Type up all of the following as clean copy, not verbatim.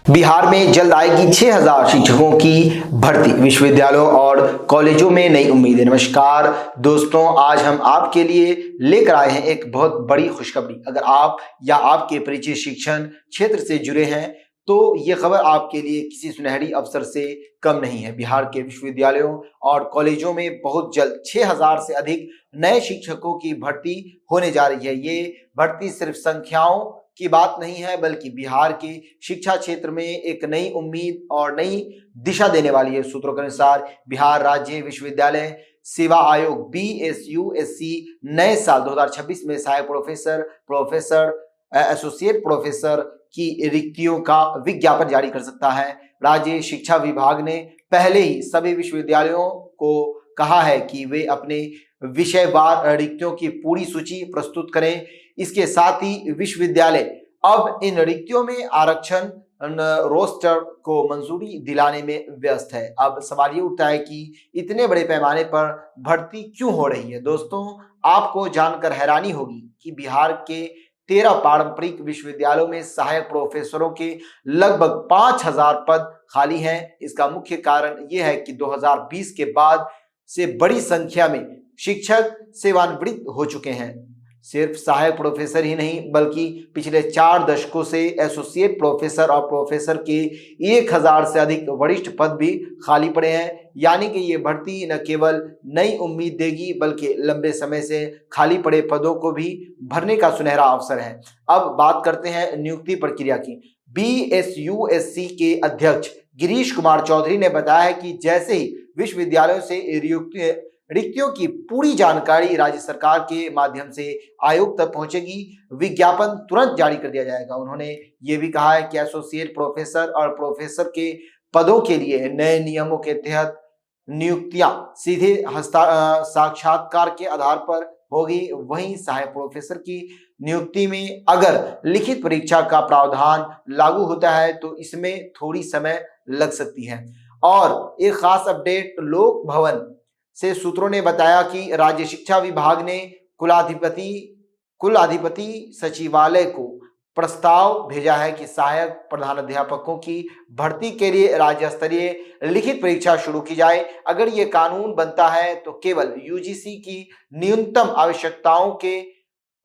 बिहार में जल्द आएगी 6000 शिक्षकों की भर्ती, विश्वविद्यालयों और कॉलेजों में नई उम्मीदें। नमस्कार दोस्तों, आज हम आपके लिए लेकर आए हैं एक बहुत बड़ी खुशखबरी। अगर आप या आपके परिचय शिक्षण क्षेत्र से जुड़े हैं तो ये खबर आपके लिए किसी सुनहरी अवसर से कम नहीं है। बिहार के विश्वविद्यालयों और कॉलेजों में बहुत जल्द 6000 से अधिक नए शिक्षकों की भर्ती होने जा रही है। ये भर्ती सिर्फ संख्याओं की बात नहीं है, बल्कि बिहार के शिक्षा क्षेत्र में एक नई उम्मीद और नई दिशा देने वाली है। सूत्रों के अनुसार बिहार राज्य विश्वविद्यालय सेवा आयोग BSUSC नए साल 2026 में सहायक प्रोफेसर, प्रोफेसर, एसोसिएट प्रोफेसर की रिक्तियों का विज्ञापन जारी कर सकता है। राज्य शिक्षा विभाग ने पहले ही सभी विश्वविद्यालयों को कहा है कि वे अपने विषयवार रिक्तियों की पूरी सूची प्रस्तुत करें। इसके साथ ही विश्वविद्यालय अब इन रिक्तियों में आरक्षण रोस्टर को मंजूरी दिलाने में व्यस्त है। अब सवाल ये उठता है कि इतने बड़े पैमाने पर भर्ती क्यों हो रही है। दोस्तों, आपको जानकर हैरानी होगी कि बिहार के 13 पारंपरिक विश्वविद्यालयों में सहायक प्रोफेसरों के लगभग 5000 पद खाली हैं। इसका मुख्य कारण यह है कि 2020 के बाद से बड़ी संख्या में शिक्षक सेवानिवृत्त हो चुके हैं। सिर्फ सहायक प्रोफेसर ही नहीं, बल्कि पिछले 4 दशकों से एसोसिएट प्रोफेसर और प्रोफेसर के 1000 से अधिक वरिष्ठ पद भी खाली पड़े हैं। यानी कि ये भर्ती न केवल नई उम्मीद देगी, बल्कि लंबे समय से खाली पड़े पदों को भी भरने का सुनहरा अवसर है। अब बात करते हैं नियुक्ति प्रक्रिया की। BSUSC के अध्यक्ष गिरीश कुमार चौधरी ने बताया कि जैसे ही विश्वविद्यालयों से रिक्तियों की पूरी जानकारी राज्य सरकार के माध्यम से आयोग तक पहुंचेगी, विज्ञापन तुरंत जारी कर दिया जाएगा। उन्होंने ये भी कहा है कि एसोसिएट प्रोफेसर और प्रोफेसर के पदों के लिए नए नियमों के तहत नियुक्तियां सीधे साक्षात्कार के आधार पर होगी। वहीं सहायक प्रोफेसर की नियुक्ति में अगर लिखित परीक्षा का प्रावधान लागू होता है तो इसमें थोड़ी समय लग सकती है। और एक खास अपडेट लोक भवन से सूत्रों ने बताया कि राज्य शिक्षा विभाग ने कुलाधिपति सचिवालय को प्रस्ताव भेजा है कि सहायक प्रधानाध्यापकों की भर्ती के लिए राज्य स्तरीय लिखित परीक्षा शुरू की जाए। अगर ये कानून बनता है तो केवल UGC की न्यूनतम आवश्यकताओं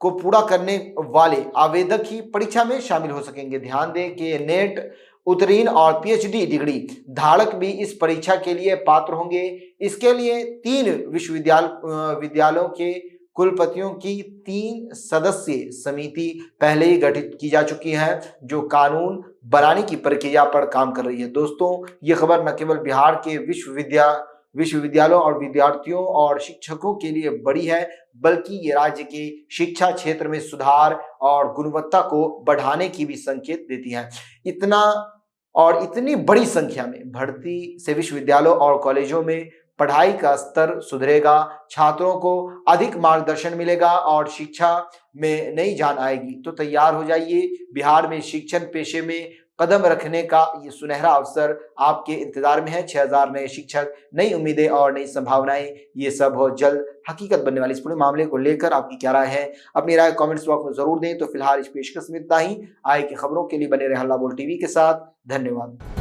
को पूरा करने वाले आवेदक ही परीक्षा में शामिल हो सकेंगे। ध्यान दें कि नेट उत्तीर्ण और PhD डिग्री धारक भी इस परीक्षा के लिए पात्र होंगे। इसके लिए 3 विश्वविद्यालयों के कुलपतियों की 3 सदस्यीय समिति पहले ही गठित की जा चुकी है, जो कानून बनाने की प्रक्रिया पर काम कर रही है। दोस्तों, ये खबर न केवल बिहार के विश्वविद्यालयों और विद्यार्थियों और शिक्षकों के लिए बड़ी है, बल्कि ये राज्य के शिक्षा क्षेत्र में सुधार और गुणवत्ता को बढ़ाने की भी संकेत देती है। इतनी बड़ी संख्या में भर्ती से विश्वविद्यालयों और कॉलेजों में पढ़ाई का स्तर सुधरेगा, छात्रों को अधिक मार्गदर्शन मिलेगा और शिक्षा में नई जान आएगी। तो तैयार हो जाइए, बिहार में शिक्षण पेशे में कदम रखने का ये सुनहरा अवसर आपके इंतजार में है। 6000 नए शिक्षक, नई उम्मीदें और नई संभावनाएं, ये सब बहुत जल्द हकीकत बनने वाली। इस पूरे मामले को लेकर आपकी क्या राय है? अपनी राय कमेंट्स बॉक्स में जरूर दें। तो फिलहाल इस पेशकश में इतना ही। आए की खबरों के लिए बने रहे हल्ला बोल TV के साथ। धन्यवाद।